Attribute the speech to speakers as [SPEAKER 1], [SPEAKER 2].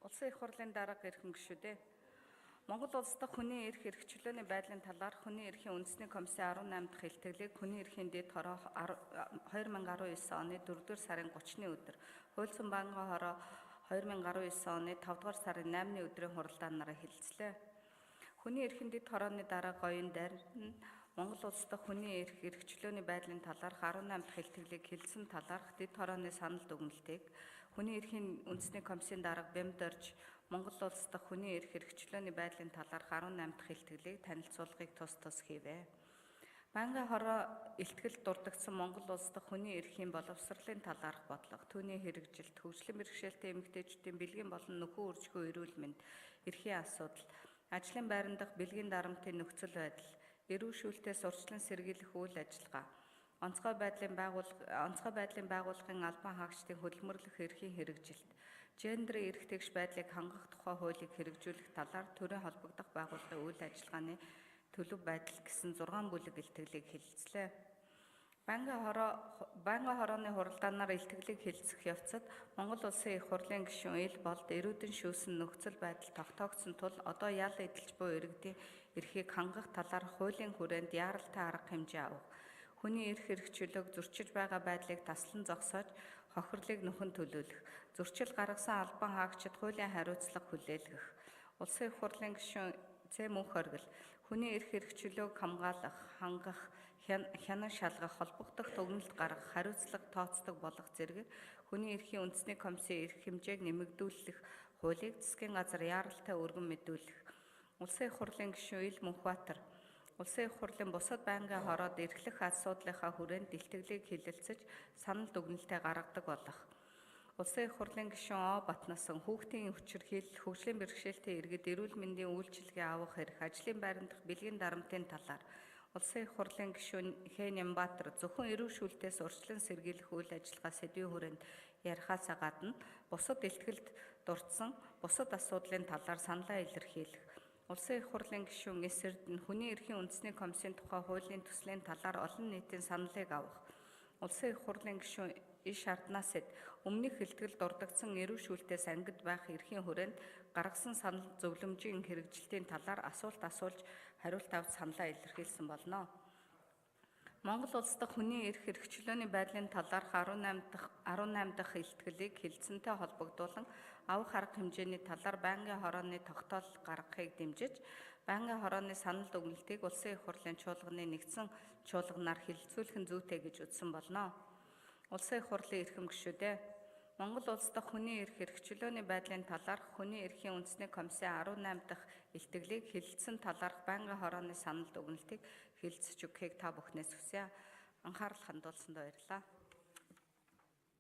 [SPEAKER 1] Улсын их хурлын дарга эрхэм гишүүдээ. Монгол улс дахь хүний эрх эрхчлөөний байдлын талаар Хүний эрхийн үндэсний комиссийн 18 дахь илтгэлийг Хүний эрхийн дэд хороо 2019 оны 4-р сарын 30-ны өдөр, Хуульцан банкны хороо 2019 оны 5-р сарын 8-ны өдрийн хуралдаанаараа хэлэлцлээ. Хүний эрхийн дэд хорооны дарга оюун дайр нь Монгол улс дахь хүний эрх эрхчлөөний байдлын талаарх 18 дахь илтгэлийг хэлсэн талаарх дэд хорооны санал дүгнэлтийг Хүний эрхийн үндэсний комиссийн дарга Бямдорж Монгол улс дахь хүний эрх эрхчлөөний байдлын талаарх 18 дахь илтгэлийг танилцуулгыг тус хийвэ. Банкны хороо илтгэл дурдгдсан Монгол улс дахь хүний эрхийн боловсролын талаарх бодлого, түүний хэрэгжилт, хөгжлөн бэрхшээлтэй эмэгтэйчүүдийн бэлгийн болон нөхөн үржихүй эрүүл мэнд, эрхийн асуудал, ажлын байран дахь бэлгийн дарамтын нөхцөл байдал, эрүүл шүүлтээс урьдчилан сэргийлэх үйл ажиллагаа, онцгой байдлын байгууллагын албан хаагчдын хөдөлмөрлөх эрхийн хэрэгжилт, гендерийн эрх тэгш байдлыг хангах тухай хуулийг хэрэгжүүлэх талаар төрийн холбогдох байгууллагын үйл ажиллагааны төлөв байдал гэсэн 6 бүлэг илтгэлийг хэлэлцлээ. Банкны хорооны хуралдаанаар илтгэлийг хэлэлцэх явцад Монгол улсын их хурлын гишүүн ил болд эрүүдэн шүүсэн нөхцөл байдал тогтоогдсон тул одоо ял эдэлж буй иргэдийн эрхийг хангах талаар хуулийн хүрээнд яаралтай арга хэмжээ авах, хүний эрх эрхчлөөг зөрчиж байгаа байдлыг таслан зогсоож хохирлыг нөхөн төлөөлөх, зөрчил гаргасан албан хаагчид хуулийн хариуцлага хүлээлгэх, улсын их хурлын гишүүн Зэ Мөнх Оргил хүний эрх эрхчлөөг хамгаалах, хангах, хянан шалгах, холбогдох дүгнэлт гаргах, хариуцлага тооцдог болгох зэрэг Хүний эрхийн үндэсний комиссийн эрх хэмжээг нэмэгдүүлэх хуулийг засгийн газар яаралтай өргөн мэдүүлэх, улсын их хурлын гишүүн Ил Мөнхбаатар улсын их хурлын бусад байнгын хороод эрхлэх асуудлынхаа хүрээнд илтгэлийг хэлэлцэж санал дүгнэлтээ гаргадаг болох. Улсын их хурлын гишүүн О Батнасан хүүхдийн хүчирхийлэл, хөгжлийн бэрхшээлтэй иргэд эрүүл мэндийн үйлчилгээ авах эрх, ажлын байран дахь бэлгийн дарамтын талаар улсын их хурлын гишүүн Х Нямбаатар зөвхөн эрүүл шүүлтээс урьдчилан сэргийлэх үйл ажиллагаа сэдвийн хүрээнд ярихаасаа гадна бусад илтгэлд дурдсан бусад асуудлын талаар саналаа илэрхийлэх, улсын их хурлын гишүүн Эс Эрдэнэ Хүний эрхийн үндэсний комиссийн тухай хуулийн төслийн талаар олон нийтийн саналыг авах, улсын их хурлын гишүүн Иш Арднасэд өмнөх илтгэл дурдгдсан эрүүл шүүлтээс ангид байх эрхийн хүрээнд гаргасан санал зөвлөмжийн хэрэгжилтийн талаар асуулт асуулж хариулт авч саналаа илэрхийлсэн болно. Монгол улс дахь хүний эрх эрхчлөөний байдлын талаарх 18 дахь илтгэлийг хэлэлцэнтэй холбогдуулан авах арга хэмжээний талаар байнгын хорооны тогтоол гаргахыг дэмжиж, байнгын хорооны санал дүгнэлтийг улсын их хурлын чуулганы нэгдсэн чуулганаар хэлэлцүүлэх нь зүйтэй гэж үзсэн болно. Улсын их хурлын эрхэм гишүүдээ. Монгол улс дахь хүний эрх эрхчлөөний байдлын талаарх Хүний эрхийн үндэсний комиссийн 18 дахь илтгэлийг хэлэлцсэн талаарх байнгын хорооны санал дүгнэлтийг хэлэлцэж өгөхийг та бүхнээс хүсье. Анхаарал хандуулсанд баярлалаа.